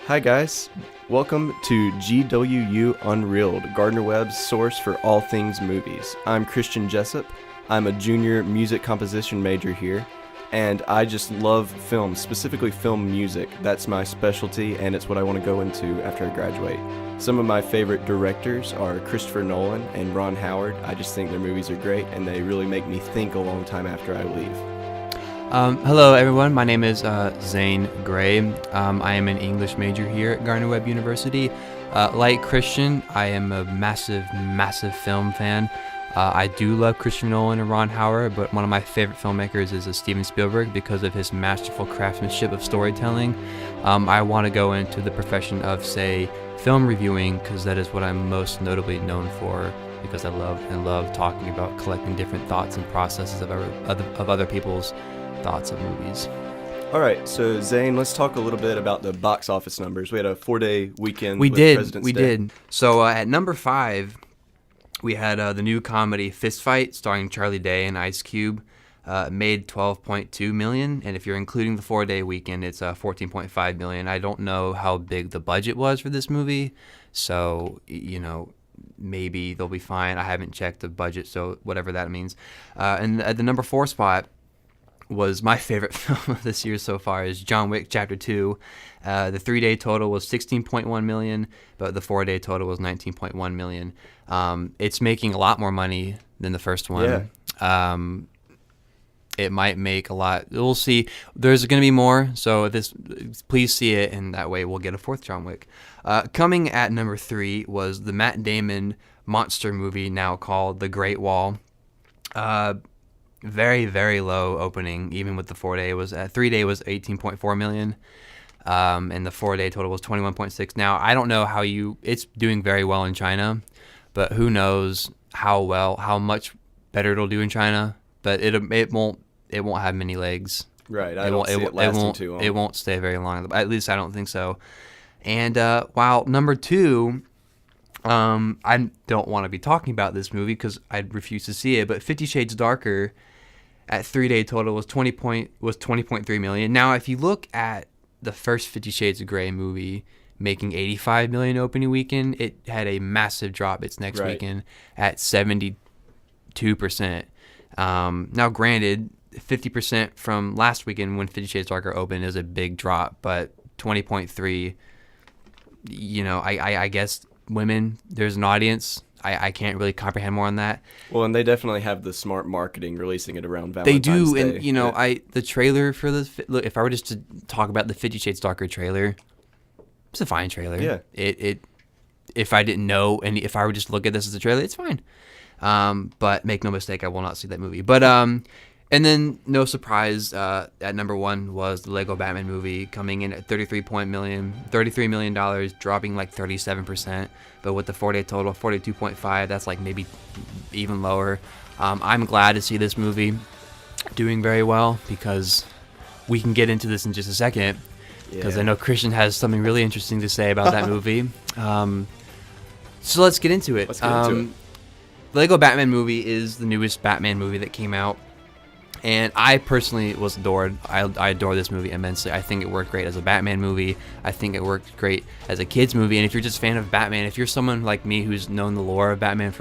Hi guys, welcome to GWU Unreeled, Gardner Webb's source for all things movies. I'm Christian Jessup. I'm a junior music composition major here, and I just love film, specifically film music. That's my specialty, and it's what I want to go into after I graduate. Some of my favorite directors are Christopher Nolan and Ron Howard. I just think their movies are great, and they really make me think a long time after I leave. Hello, everyone. My name is Zane Gray. I am an English major here at Gardner Webb University. Like Christian, I am a massive film fan. I do love Christopher Nolan and Ron Howard, but one of my favorite filmmakers is Steven Spielberg because of his masterful craftsmanship of storytelling. I want to go into the profession of, say, film reviewing because that is what I'm most notably known for, because I love talking about collecting different thoughts and processes of other people's thoughts of movies. All right, so Zane, let's talk a little bit about the box office numbers. We had a 4-day weekend. We with did. President's We Day. did. So at number 5, we had the new comedy Fist Fight starring Charlie Day and Ice Cube. Made $12.2 million, and if you're including the 4-day weekend, it's $14.5 million. I don't know how big the budget was for this movie, so maybe they'll be fine. I haven't checked the budget, so whatever that means. And at the number 4 spot was my favorite film of this year so far, is John Wick Chapter 2. The 3-day total was $16.1 million, but the 4-day total was $19.1 million. It's making a lot more money than the first one. Yeah. It might make a lot. We'll see. There's going to be more, so please see it, and that way we'll get a 4th John Wick. Coming at number 3 was the Matt Damon monster movie now called The Great Wall. Very, very low opening, even with the 4-day. 3-day was $18.4 million, and the 4-day total was $21.6. Now, I don't know it's doing very well in China, but who knows how much better it'll do in China. But it won't have many legs. Right, I don't see it lasting too long. It won't stay very long. At least I don't think so. And while number 2, I don't want to be talking about this movie because I'd refuse to see it, but 50 Shades Darker at 3-day total was $20.3 million. Now, if you look at the first 50 Shades of Grey movie making $85 million opening weekend, it had a massive drop its next weekend at 72%. Now, granted, 50% from last weekend when 50 Shades Darker opened is a big drop, but 20.3, I guess women, there's an audience. I can't really comprehend more on that. Well, and they definitely have the smart marketing releasing it around Valentine's Day. They do, and the trailer for this. Look, if I were just to talk about the 50 Shades Darker trailer, it's a fine trailer. Yeah. If I didn't know, and if I were just to look at this as a trailer, it's fine. But make no mistake, I will not see that movie. But and then no surprise, at number 1 was the Lego Batman movie, coming in at $33 million, dropping like 37%. But with the 4-day total, 42.5, that's like maybe even lower. I'm glad to see this movie doing very well because we can get into this in just a second. Because I know Christian has something really interesting to say about that movie. So let's get into it. The Lego Batman movie is the newest Batman movie that came out. And I personally was adored. I adore this movie immensely. I think it worked great as a Batman movie. I think it worked great as a kid's movie. And if you're just a fan of Batman, if you're someone like me who's known the lore of Batman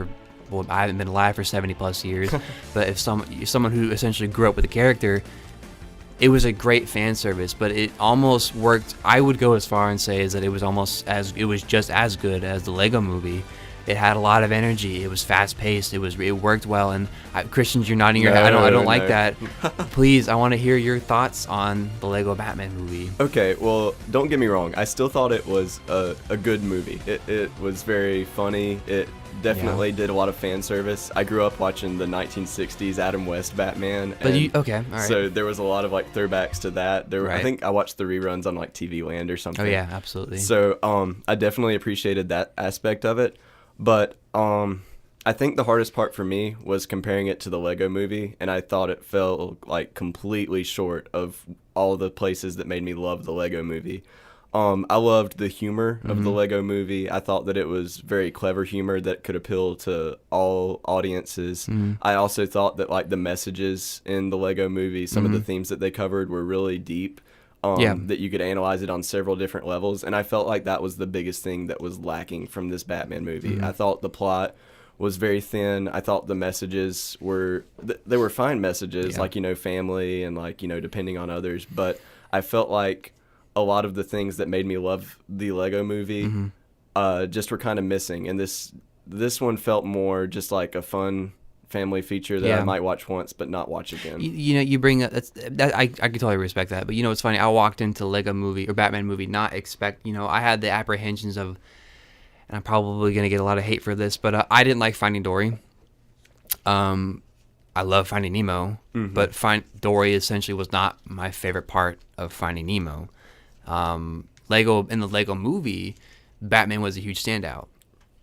I haven't been alive for 70 plus years, but if someone who essentially grew up with the character, it was a great fan service. But it almost worked. I would go as far and say is that it was just as good as the Lego movie. It had a lot of energy. It was fast paced. It worked well. And Christian, you're nodding your head. I don't like that. Please, I want to hear your thoughts on the Lego Batman movie. Okay, well, don't get me wrong. I still thought it was a good movie. It was very funny. It definitely did a lot of fan service. I grew up watching the 1960s Adam West Batman. Okay, all right. So there was a lot of like throwbacks to that. I think I watched the reruns on like TV Land or something. Oh yeah, absolutely. So I definitely appreciated that aspect of it. But I think the hardest part for me was comparing it to the Lego movie, and I thought it fell like completely short of all the places that made me love the Lego movie. I loved the humor of the Lego movie. I thought that it was very clever humor that could appeal to all audiences. I also thought that like the messages in the Lego movie, some of the themes that they covered were really deep. Yeah. that you could analyze it on several different levels. And I felt like that was the biggest thing that was lacking from this Batman movie. I thought the plot was very thin. I thought the messages were, they were fine messages, like, family and like, depending on others. But I felt like a lot of the things that made me love the Lego movie just were kind of missing. And this one felt more just like a fun family feature that I might watch once but not watch again. You bring up that I could totally respect that, but it's funny. I walked into Lego movie or Batman movie not expect. I had the apprehensions of, and I'm probably gonna get a lot of hate for this, but I didn't like Finding Dory. I love Finding Nemo, but Dory essentially was not my favorite part of Finding Nemo. In the Lego movie, Batman was a huge standout.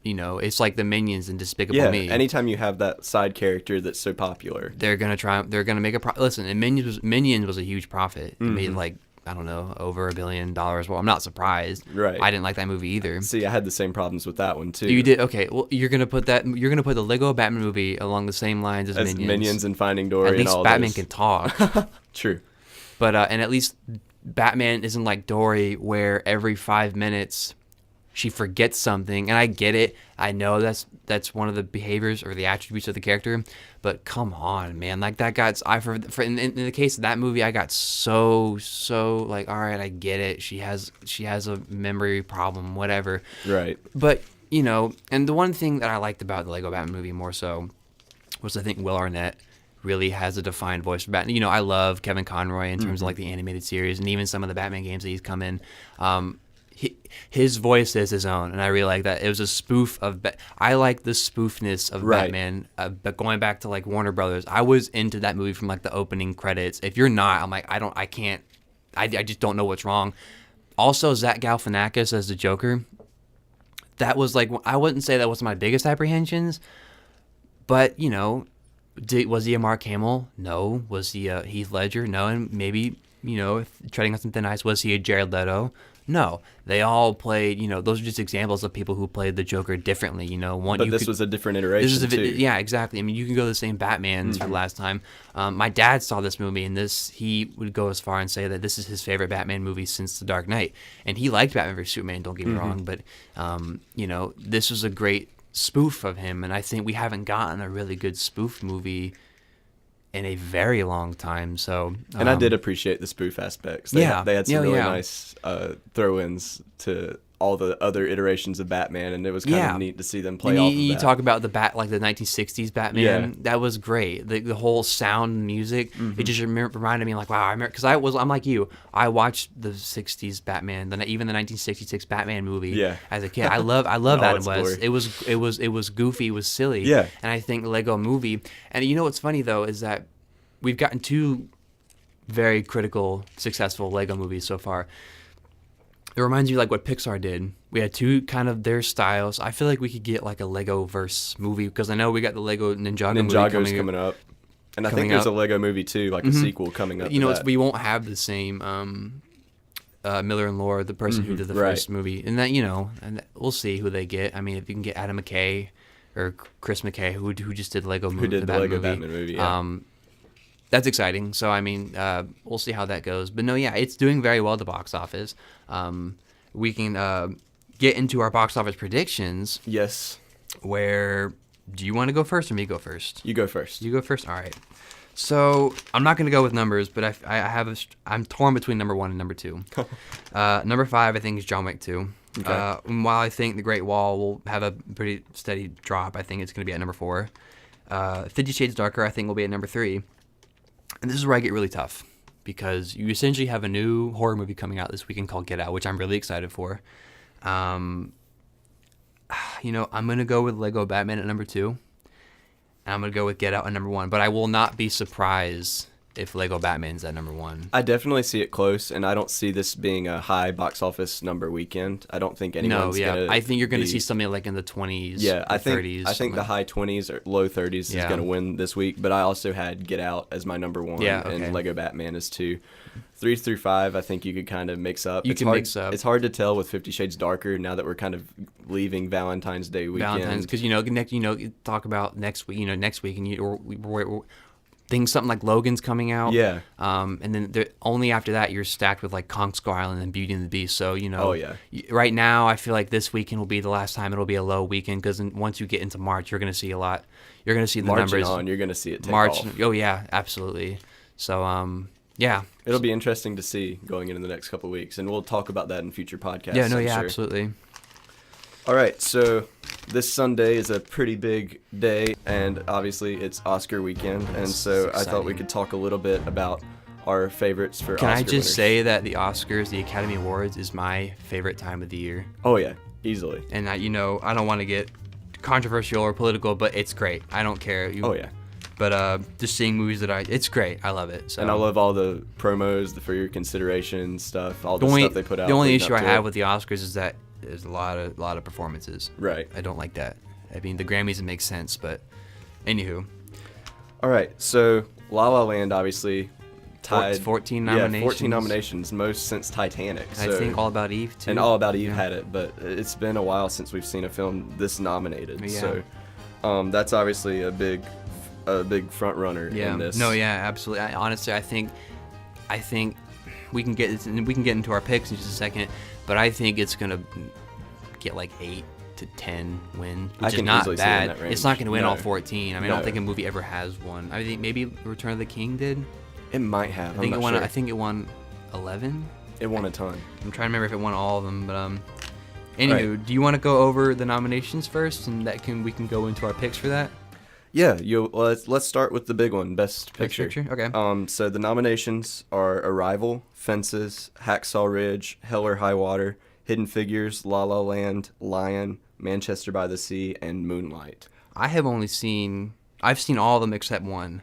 It's like the Minions in Despicable Me. Anytime you have that side character that's so popular, they're gonna make a listen. And Minions was a huge profit. It made like, I don't know, over $1 billion. Well, I'm not surprised. Right. I didn't like that movie either. See, I had the same problems with that one too. You did? Okay. Well, you're gonna put the Lego Batman movie along the same lines as Minions. Minions and Finding Dory. At least and all Batman those. can talk. True. But and at least Batman isn't like Dory, where every 5 minutes she forgets something. And I get it. I know that's one of the behaviors or the attributes of the character. But come on, man! Like that got in the case of that movie, I got so like, all right, I get it. She has a memory problem, whatever. Right. But and the one thing that I liked about the Lego Batman movie more so was I think Will Arnett really has a defined voice for Batman. I love Kevin Conroy in terms of like the animated series and even some of the Batman games that he's come in. His voice is his own, and I really like that. It was a spoof of. I like the spoofness of Batman. But going back to like Warner Brothers, I was into that movie from like the opening credits. If you're not, I'm like, I can't. I just don't know what's wrong. Also, Zach Galifianakis as the Joker. That was like, I wouldn't say that was my biggest apprehensions, but was he a Mark Hamill? No. Was he a Heath Ledger? No. And maybe treading on some thin ice, was he a Jared Leto? No, they all played. Those are just examples of people who played the Joker differently. But this was a different iteration too. Yeah, exactly. I mean, you can go to the same Batmans for last time. My dad saw this movie, and he would go as far and say that this is his favorite Batman movie since The Dark Knight, and he liked Batman vs Superman. Don't get me wrong, but this was a great spoof of him, and I think we haven't gotten a really good spoof movie in a very long time. So and I did appreciate the spoof aspects. They had some really nice throw-ins to all the other iterations of Batman, and it was kind of neat to see them play off of that. You talk about the like the 1960s Batman. Yeah. That was great. The whole sound and music. It just reminded me like, wow, I remember, because I'm like you. I watched the 60s Batman, even the 1966 Batman movie as a kid. I love Adam West. It was goofy, it was silly. Yeah. And I think Lego movie. And what's funny though is that we've gotten two very critical, successful Lego movies so far. It reminds me like what Pixar did. We had two kind of their styles. I feel like we could get like a Lego-verse movie, because I know we got the Lego Ninjago movie coming up. And I think there's a Lego movie too, like a sequel coming up. We won't have the same Miller and Lord, the person who did the first movie. And that, and we'll see who they get. I mean, if you can get Adam McKay or Chris McKay, who just did Lego movie. Who did the Lego Batman movie, yeah. That's exciting. So, I mean, we'll see how that goes. But no, yeah, it's doing very well at the box office. We can get into our box office predictions. Yes. Where, do you want to go first or me go first? You go first. You go first? All right. So, I'm not going to go with numbers, but I'm torn between number 1 and number 2. Number 5, I think, is John Wick 2. Okay. While I think The Great Wall will have a pretty steady drop, I think it's going to be at number 4. 50 Shades Darker, I think, will be at number 3. And this is where I get really tough, because you essentially have a new horror movie coming out this weekend called Get Out, which I'm really excited for. I'm going to go with Lego Batman at number 2. And I'm going to go with Get Out at number 1. But I will not be surprised if Lego Batman's at number 1. I definitely see it close, and I don't see this being a high box office number weekend. I don't think anyone's going to I think you're going to see something like in the 20s, 30s. I think the high 20s or low 30s is going to win this week, but I also had Get Out as my number 1, and Lego Batman is 2. 3 through 5, I think you could kind of mix up. Mix up. It's hard to tell with 50 Shades Darker now that we're kind of leaving Valentine's Day weekend. Because talk about next week. Next week, and something like Logan's coming out. Yeah. And then only after that you're stacked with like Kong Skull Island and Beauty and the Beast. So Oh, yeah. Right now I feel like this weekend will be the last time it'll be a low weekend, because once you get into March, you're going to see a lot. You're going to see the March numbers. on, you're going to see it take March. off. Oh yeah, absolutely. So yeah. It'll be interesting to see going into the next couple of weeks, and we'll talk about that in future podcasts. Yeah. No. I'm Yeah. sure. Absolutely. All right, so this Sunday is a pretty big day, and obviously it's Oscar weekend, and so I thought we exciting. could talk a little bit about our favorites for Can Oscar I just winners. say that the Oscars, the Academy Awards, is my favorite time of the year. Oh yeah, easily. And I don't want to get controversial or political, but it's great. I don't care. Oh yeah. But just seeing movies it's great. I love it. So. And I love all the promos, the for your consideration stuff, all the only stuff they put out. The only leading issue up I to have it. with the Oscars is that there's a lot of performances. Right. I don't like that. I mean, the Grammys, it makes sense, but anywho. All right, so La La Land obviously tied 14 Yeah, nominations. 14 nominations, most since Titanic. I So, think All About Eve too. and All About Eve had it, but it's been a while since we've seen a film this nominated. Yeah. So that's obviously a big front runner Yeah. in this. No, yeah, absolutely. Honestly, I think we can get into our picks in just a second, but I think it's gonna get like 8 to 10 wins, I which is can not easily see it in bad. that range. It's not gonna win all No. 14. I mean, I No. don't think a movie ever has one. I think maybe Return of the King did. It might have. I think I'm it not won. sure. I think it won 11. It won a ton. I'm trying to remember if it won all of them, but anywho, do you want to go over the nominations first, and we can go into our picks for that? Yeah, let's start with the big one, Best Picture. Okay. So the nominations are Arrival, Fences, Hacksaw Ridge, Hell or High Water, Hidden Figures, La La Land, Lion, Manchester by the Sea, and Moonlight. I've seen all of them except one,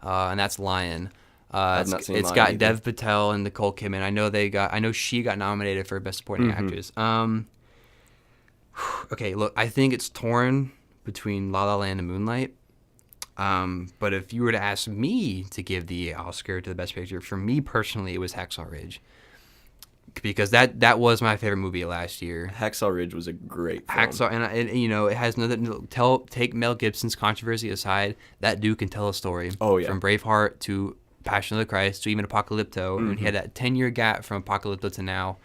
and that's Lion. I've not seen It's Lion got either. Dev Patel and Nicole Kidman. I know she got nominated for Best Supporting Mm-hmm. Actress. Okay, look, I think it's torn between La La Land and Moonlight. But if you were to ask me to give the Oscar to the Best Picture, for me personally, it was Hacksaw Ridge, because that was my favorite movie last year. Hacksaw Ridge was a great film. Hacksaw, and it has nothing. Take Mel Gibson's controversy aside, that dude can tell a story. Oh, yeah. From Braveheart to Passion of the Christ to even Apocalypto, and he had that 10-year gap from Apocalypto to now.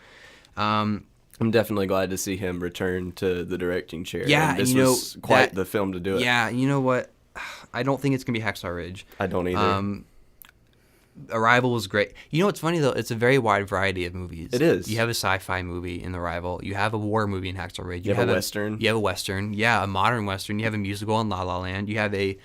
I'm definitely glad to see him return to the directing chair. Yeah, and this you know, was quite that- the film to do it. Yeah, you know what? I don't think it's gonna be Hacksaw Ridge. I don't either. Arrival was great. You know what's funny though? It's a very wide variety of movies. It is. You have a sci-fi movie in Arrival. You have a war movie in Hacksaw Ridge. You have a Western. You have a Western. Yeah, a modern Western. You have a musical in La La Land. You have a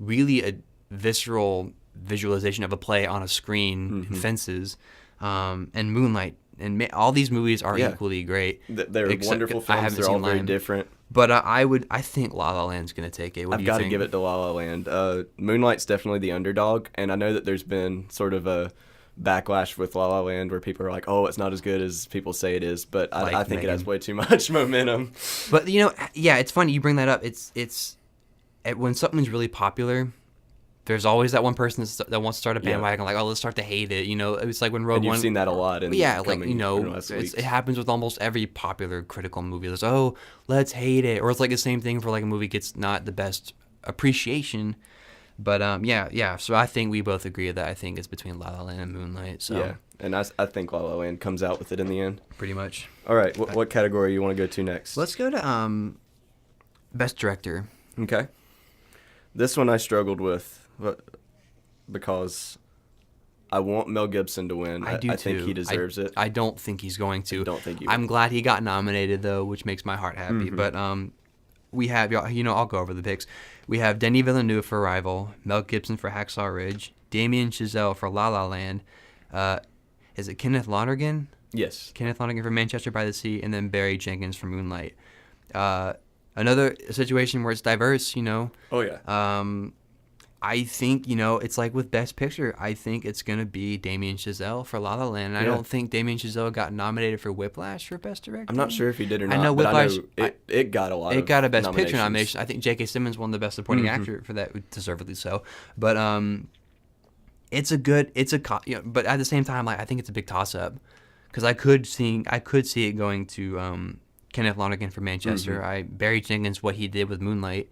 visceral visualization of a play on a screen in Fences, and Moonlight. And all these movies are Yeah. equally great. They're except wonderful I films. haven't They're all seen very Lion. different. But I think La La Land's gonna take it. What do I've you got to think? give it to La La Land. Moonlight's definitely the underdog, and I know that there's been sort of a backlash with La La Land where people are like, "Oh, it's not as good as people say it is," but Like I think it has Megan. way too much momentum. But yeah, it's funny you bring that up. It's when something's really popular, there's always that one person that wants to start a Yeah. bandwagon, like, oh, let's start to hate it. It's like when Rogue And you've One. seen that a lot. In Yeah, like coming in last weeks. it happens with almost every popular critical movie. There's let's hate it, or it's like the same thing for like a movie gets not the best appreciation. But yeah. So I think we both agree that I think it's between La La Land and Moonlight. So Yeah, and I think La La Land comes out with it in the end. pretty much. All right, what category you want to go to next? Let's go to Best Director. Okay. This one I struggled with because I want Mel Gibson to win. I do I think too. he deserves it. I don't think he's going to. I don't think he I'm will. glad he got nominated though, which makes my heart happy. But we have I'll go over the picks. We have Denis Villeneuve for Arrival, Mel Gibson for Hacksaw Ridge, Damien Chazelle for La La Land. Is it Kenneth Lonergan? Yes. Kenneth Lonergan for Manchester by the Sea, and then Barry Jenkins for Moonlight. Another situation where it's diverse. Oh yeah. I think, it's like with Best Picture, I think it's going to be Damien Chazelle for La La Land. And I Yeah. don't think Damien Chazelle got nominated for Whiplash for Best Director. I'm not sure if he did or I not. know but Whiplash- it got a lot. It got a Best nominations. Picture nomination. I think J.K. Simmons won the Best Supporting Actor for that, deservedly so. But but at the same time, like I think it's a big toss-up because I could see it going to Kenneth Lonergan for Manchester. Barry Jenkins, what he did with Moonlight.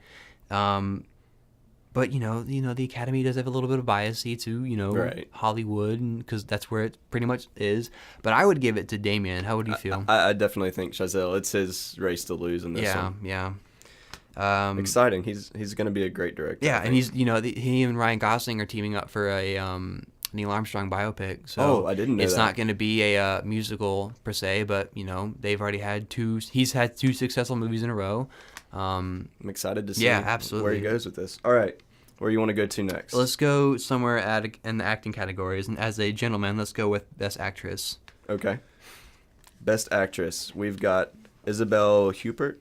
But But the Academy does have a little bit of biasy to Right. Hollywood, because that's where it pretty much is. But I would give it to Damien. How would you feel? I definitely think Chazelle. It's his race to lose in this one. Yeah. Exciting. He's going to be a great director. Yeah, I and think. he and Ryan Gosling are teaming up for a Neil Armstrong biopic. So I didn't know it's that. not going to be a musical per se, but they've already had he's had two successful movies in a row. I'm excited to see Yeah, absolutely. where he goes with this. All right, where you want to go to next? Let's go somewhere in the acting categories, and as a gentleman, let's go with Best Actress. Okay. Best Actress. We've got Isabelle Huppert.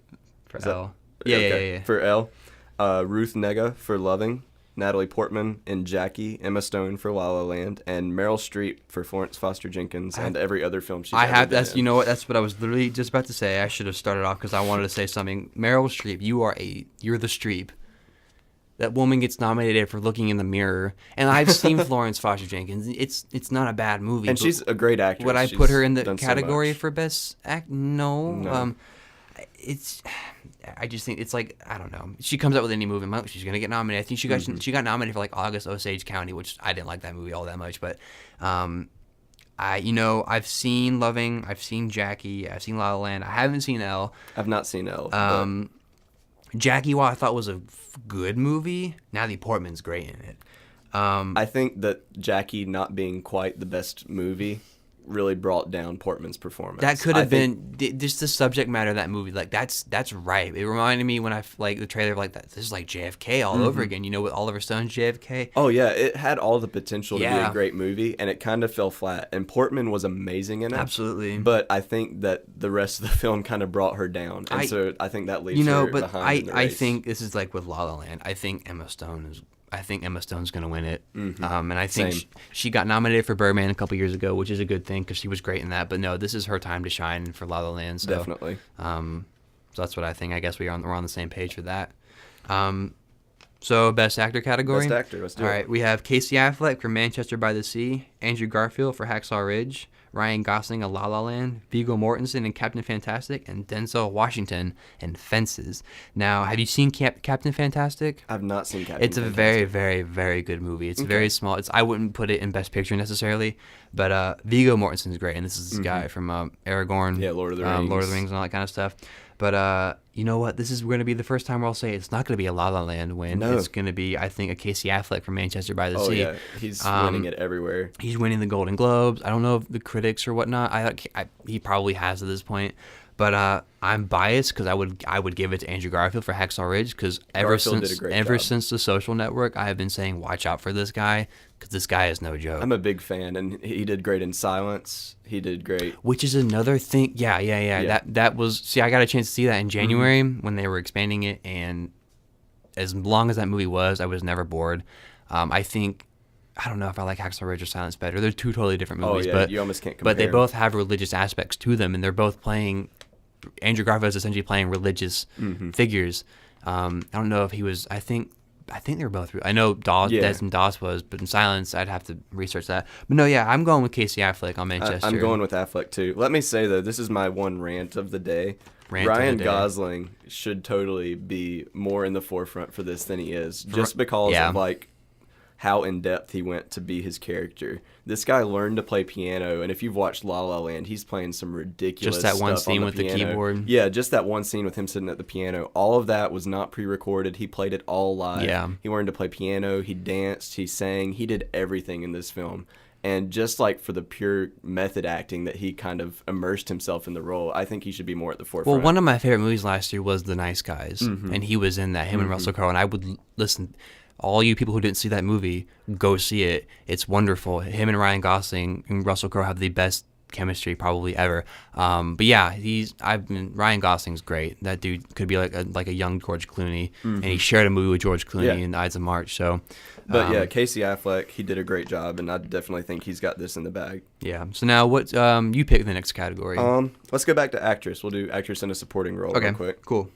For Is that- Elle. Yeah. For Elle. Ruth Negga for Loving. Natalie Portman in Jackie. Emma Stone for La La Land. And Meryl Streep for Florence Foster Jenkins and every other film she's ever been That's in. you know what, that's what I was literally just about to say. I should have started off because I wanted to say something. Meryl Streep, you're the Streep. That woman gets nominated for Looking in the Mirror, and I've seen Florence Foster Jenkins. It's not a bad movie. And but she's a great actress. would I She's put her in the done so category much. for Best Act? No. No. I just think it's like, I don't know. She comes out with any movie, she's gonna get nominated. I think she got nominated for like August Osage County, which I didn't like that movie all that much. But I've seen Loving, I've seen Jackie, I've seen La La Land. I haven't seen Elle. I've not seen Elle. Jackie, while I thought was a good movie, Natalie Portman's great in it. I think that Jackie not being quite the best movie really brought down Portman's performance. That could have been just the subject matter of that movie. Like that's right. It reminded me when I like the trailer of like that. This is like JFK all over again. With Oliver Stone's JFK. Oh yeah, it had all the potential to be Yeah. a great movie, and it kind of fell flat. And Portman was amazing in it. Absolutely. But I think that the rest of the film kind of brought her down, and so I think that leaves her but behind in the I race. think this is like with La La Land. I think Emma Stone's going to win it. And I think Same. she got nominated for Birdman a couple years ago, which is a good thing because she was great in that. But no, this is her time to shine for La La Land. So, Definitely. So that's what I think. I guess we're on the same page for that. So Best Actor category. Best Actor, let's do All it. right, we have Casey Affleck for Manchester by the Sea, Andrew Garfield for Hacksaw Ridge, Ryan Gosling in La La Land, Viggo Mortensen in Captain Fantastic, and Denzel Washington in Fences. Now, have you seen Captain Fantastic? I've not seen Captain It's a Fantastic. very, very, very good movie. It's very small. I wouldn't put it in Best Picture necessarily, but Viggo Mortensen's great, and this is this guy from Aragorn, Yeah, Lord of the Rings. Lord of the Rings, and all that kind of stuff. But you know what? This is going to be the first time where I'll say it's not going to be a La La Land win. No. It's going to be, I think, a Casey Affleck from Manchester by the Oh Sea. yeah, he's winning it everywhere. He's winning the Golden Globes. I don't know if the critics or whatnot. He probably has at this point. But I'm biased because I would give it to Andrew Garfield for Hacksaw Ridge because ever Garfield did a great job. since The Social Network, I have been saying watch out for this guy because this guy is no joke. I'm a big fan, and he did great in Silence. He did great. Which is another thing. Yeah. That was. See, I got a chance to see that in January when they were expanding it, and as long as that movie was, I was never bored. I think. I don't know if I like Hacksaw Ridge or Silence better. They're two totally different movies, Oh yeah, but you almost can't compare. but they both have religious aspects to them, and they're both playing. Andrew Garfield is essentially playing religious figures. I don't know if he was. I think they were both. I know Desmond Doss was, but in Silence, I'd have to research that. But no, yeah, I'm going with Casey Affleck on Manchester. I'm going with Affleck too. Let me say though, this is my one rant of the day. Ryan Gosling should totally be more in the forefront for this than he is, just because of like how in depth he went to be his character. This guy learned to play piano, and if you've watched La La Land, he's playing some ridiculous Just that one stuff on scene the with the piano. keyboard. Yeah, just that one scene with him sitting at the piano. All of that was not pre-recorded. He played it all live. Yeah. He learned to play piano. He danced. He sang. He did everything in this film. And just like for the pure method acting that he kind of immersed himself in the role, I think he should be more at the forefront. Well, one of my favorite movies last year was The Nice Guys, and he was in that. Him and Russell Crowe, and I would listen. All you people who didn't see that movie, go see it. It's wonderful. Him and Ryan Gosling and Russell Crowe have the best chemistry probably ever. But yeah, Ryan Gosling's great. That dude could be like a young George Clooney, and he shared a movie with George Clooney in Ides of March. So, but yeah, Casey Affleck, he did a great job, and I definitely think he's got this in the bag. Yeah. So now, what you pick the next category? Let's go back to actress. We'll do actress in a supporting role real quick. Cool.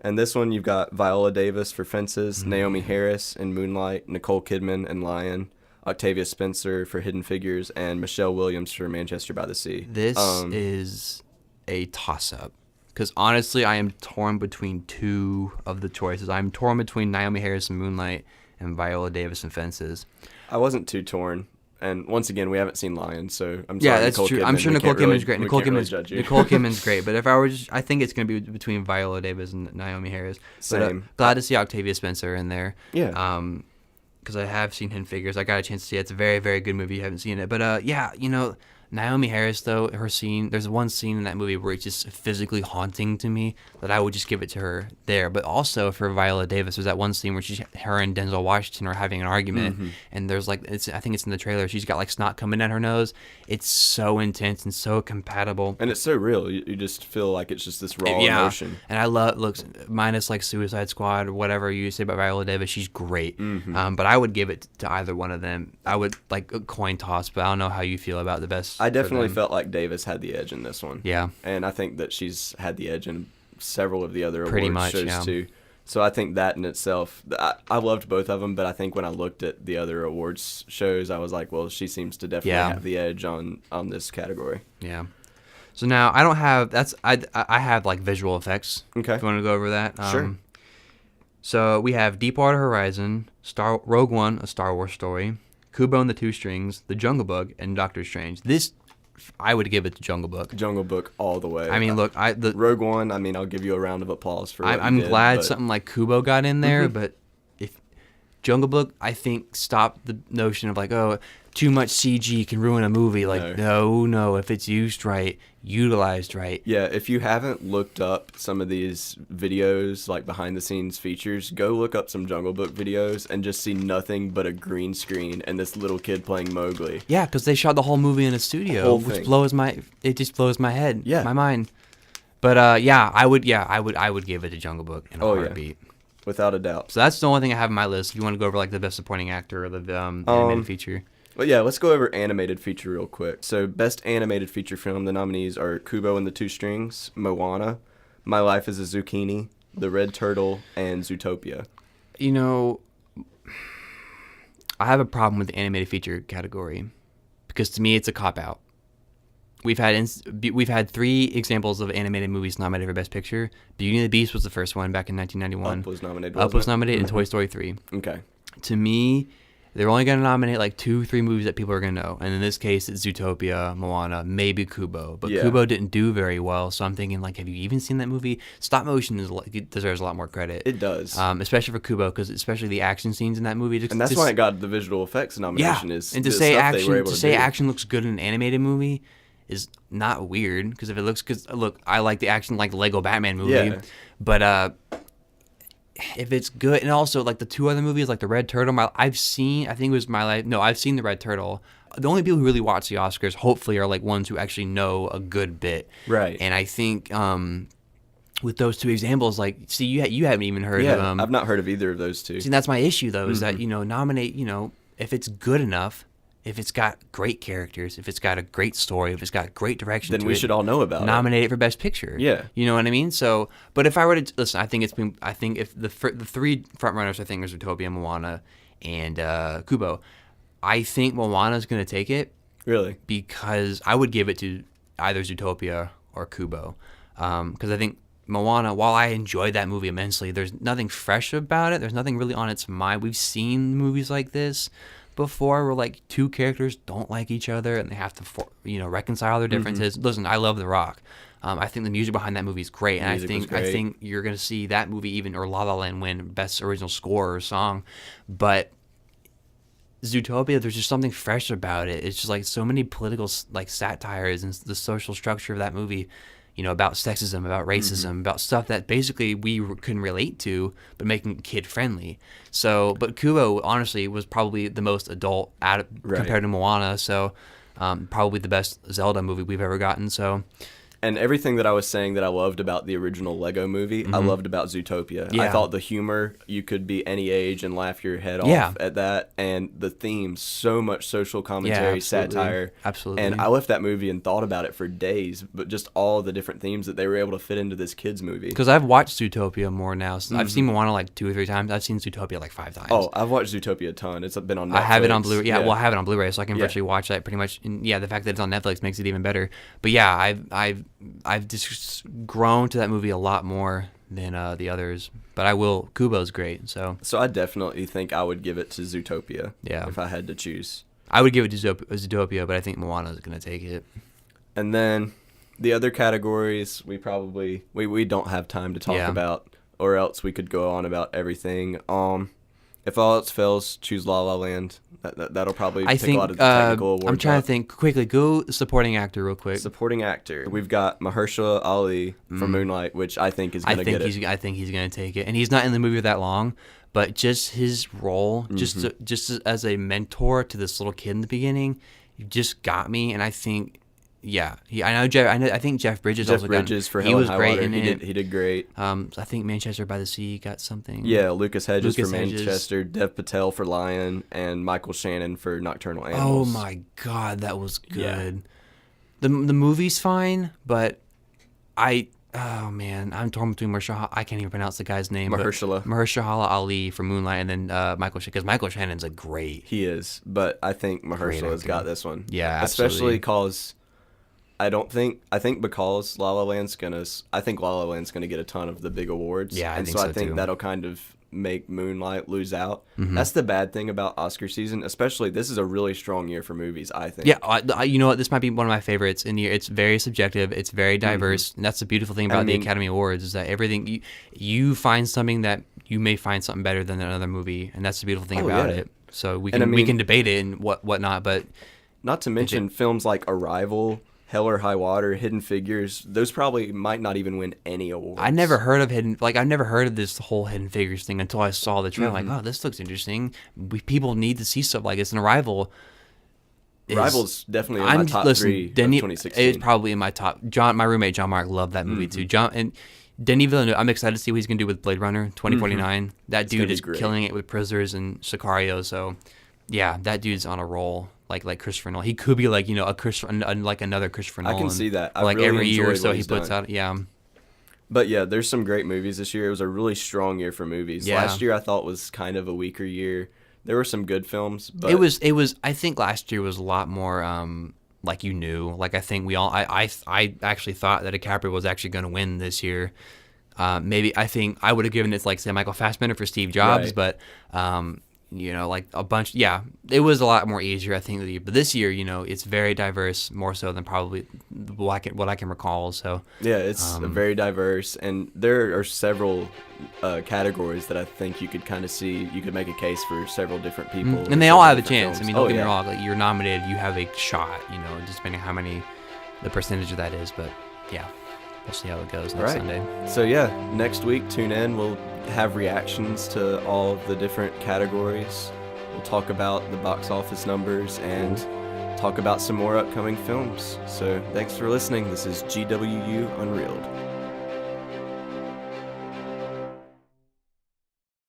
And this one, you've got Viola Davis for Fences, Naomi Harris in Moonlight, Nicole Kidman in Lion, Octavia Spencer for Hidden Figures, and Michelle Williams for Manchester by the Sea. This is a toss-up Because honestly, I am torn between two of the choices. I'm torn between Naomi Harris in Moonlight and Viola Davis in Fences. I wasn't too torn. And once again, we haven't seen Lions, so I'm sorry. Yeah, that's Nicole true. Kidman, I'm sure we Nicole can't really- Kidman's great. we Nicole can't really Kidman's judge you. Nicole Kidman's great. But if I were just, I think it's going to be between Viola Davis and Naomi Harris. Same. But, glad to see Octavia Spencer in there. Yeah. Because I have seen Hidden Figures. I got a chance to see it. It's a very, very good movie. You haven't seen it. But, yeah, Naomi Harris, though, her scene, there's one scene in that movie where it's just physically haunting to me that I would just give it to her there. But also for Viola Davis, there's that one scene where her and Denzel Washington are having an argument, and there's I think it's in the trailer, she's got snot coming down her nose. It's so intense and so compatible. And it's so real. You just feel like it's just this raw emotion. And I looks minus Suicide Squad or whatever you say about Viola Davis, she's great. But I would give it to either one of them. I would a coin toss, but I don't know how you feel about the best. I definitely felt like Davis had the edge in this one. Yeah. And I think that she's had the edge in several of the other Pretty award much, shows yeah. too. So I think that in itself, I loved both of them, but I think when I looked at the other awards shows, I was like, well, she seems to definitely have the edge on this category. Yeah. So now I don't have I have visual effects. Okay. If you want to go over that. Sure. So we have Deepwater Horizon, Rogue One, A Star Wars Story, Kubo and the Two Strings, The Jungle Book, and Doctor Strange. This, I would give it to Jungle Book. Jungle Book all the way. I mean, look, Rogue One, I mean, I'll give you a round of applause for I'm glad but something like Kubo got in there, but if Jungle Book, I think, stopped the notion of too much CG can ruin a movie. No, if it's used right, utilized right. Yeah, if you haven't looked up some of these videos, behind the scenes features, go look up some Jungle Book videos and just see nothing but a green screen and this little kid playing Mowgli. Yeah, because they shot the whole movie in a studio, Whole which thing. It just blows my head, Yeah. my mind. But I would give it to Jungle Book in a heartbeat. Without a doubt. So that's the only thing I have on my list. If you want to go over the best supporting actor or the animated feature. Well, yeah, let's go over animated feature real quick. So, best animated feature film, the nominees are Kubo and the Two Strings, Moana, My Life as a Zucchini, The Red Turtle, and Zootopia. I have a problem with the animated feature category because to me it's a cop-out. We've had 3 examples of animated movies nominated for Best Picture. Beauty and the Beast was the first one back in 1991. Up was nominated. Up was nominated, and Toy Story 3. Okay. To me, they're only going to nominate 2-3 movies that people are going to know. And in this case, it's Zootopia, Moana, maybe Kubo. But Kubo didn't do very well, so I'm thinking, have you even seen that movie? Stop motion deserves a lot more credit. It does. Especially for Kubo, because especially the action scenes in that movie. And that's why it got the visual effects nomination. Yeah, is and to the say stuff they were able to to say do. action looks good in an animated movie is not weird, because if it looks, look, I like the action like the Lego Batman movie, Yeah. but if it's good, and also the 2 other movies the Red Turtle, I've seen the Red Turtle. The only people who really watch the Oscars hopefully are ones who actually know a good bit, Right. And I think with those 2 examples, see, you haven't even heard of them. I've not heard of either of those 2. See, that's my issue though, is that nominate, if it's good enough, if it's got great characters, if it's got a great story, if it's got great direction, Then to we it, should all know about nominate it for Best Picture. Yeah. You know what I mean? So, but if I were to listen, I think if the 3 front runners, I think, are Zootopia, Moana, and Kubo. I think Moana's going to take it. Really? Because I would give it to either Zootopia or Kubo. Because I think Moana, while I enjoyed that movie immensely, there's nothing fresh about it. There's nothing really on its mind. We've seen movies like this before where 2 characters don't like each other and they have to reconcile their differences. Listen, I love The Rock. I think the music behind that movie is great, and I think you're going to see that movie or La La Land win Best Original Score or Song. But Zootopia, there's just something fresh about it. It's just so many political satires and the social structure of that movie. About sexism, about racism, about stuff that basically we can relate to, but making it kid-friendly. So, but Kubo, honestly, was probably the most adult compared to Moana, so probably the best Zelda movie we've ever gotten, so... And everything that I was saying that I loved about the original Lego movie, I loved about Zootopia. Yeah. I thought the humor, you could be any age and laugh your head off at that. And the themes, so much social commentary, satire. Absolutely. And I left that movie and thought about it for days, but just all the different themes that they were able to fit into this kid's movie. Because I've watched Zootopia more now. So I've seen Moana 2 or 3 times. I've seen Zootopia 5 times. Oh, I've watched Zootopia a ton. It's been on Netflix. I have it on Blu-ray. Yeah, well, I have it on Bluray, so I can virtually watch that pretty much. And the fact that it's on Netflix makes it even better. But yeah, I've I've just grown to that movie a lot more than the others. But I will. Kubo's great. So I definitely think I would give it to Zootopia. Yeah. If I had to choose. I would give it to Zootopia, but I think Moana's going to take it. And then the other categories we probably we don't have time to talk about, or else we could go on about everything. If all else fails, choose La La Land. That'll probably take a lot of the technical awards. I'm trying to think quickly. Go supporting actor real quick. Supporting actor. We've got Mahershala Ali for Moonlight, which I think is going to get it. I think he's going to take it, and he's not in the movie that long, but just his role, just as a mentor to this little kid in the beginning, just got me. And I think. Yeah, I think Jeff Bridges for Hell and High Water. He did great. I think Manchester by the Sea got something. Yeah, Lucas Hedges for Manchester, Dev Patel for Lion, and Michael Shannon for Nocturnal Animals. Oh my God, that was good. Yeah. The movie's fine, but I'm torn between I can't even pronounce the guy's name. Mahershala Ali for Moonlight, and then Michael Shannon, because Michael Shannon's a great. He is, but I think Mahershala's got this one. Yeah, absolutely. Especially because. I think because La La Land's gonna get a ton of the big awards. Yeah, I think I think that'll kind of make Moonlight lose out. Mm-hmm. That's the bad thing about Oscar season, especially this is a really strong year for movies, I think. Yeah, you know what? This might be one of my favorites in the year. It's very subjective. It's very diverse. And that's the beautiful thing about the Academy Awards is that everything you find something that you may find something better than another movie, and that's the beautiful thing about it. So we can debate it and whatnot, but not to mention films like Arrival, Hell or High Water, Hidden Figures, those probably might not even win any awards. I've never heard of this whole Hidden Figures thing until I saw the trailer. Like, oh, this looks interesting. People need to see stuff like this. And Arrival's definitely in my top 3 of 2016. It's probably in my top. My roommate John Mark loved that movie too. And Denis Villeneuve, I'm excited to see what he's gonna do with Blade Runner 2049. That dude is killing it with Prisoners and Sicario. So, yeah, that dude's on a roll. Like Christopher Nolan, he could be like another Christopher Nolan. I can see that. I really every year or so he puts out. Yeah. But yeah, there's some great movies this year. It was a really strong year for movies. Yeah. Last year I thought was kind of a weaker year. There were some good films, but it was. I think last year was a lot more like you knew. Like I think I actually thought that DiCaprio was actually going to win this year. Maybe I think I would have given it like say Michael Fassbender for Steve Jobs, but. Like a bunch. Yeah, it was a lot more easier, I think. But this year, it's very diverse, more so than probably what I can recall. So yeah, it's very diverse, and there are several categories that I think you could kind of see. You could make a case for several different people, and they all have a chance. Films. I mean, don't get me wrong. Like you're nominated, you have a shot. Just depending how many, the percentage of that is. But yeah. We'll see how it goes next Sunday. So next week, tune in. We'll have reactions to all of the different categories. We'll talk about the box office numbers and talk about some more upcoming films. So thanks for listening. This is GWU Unreeled.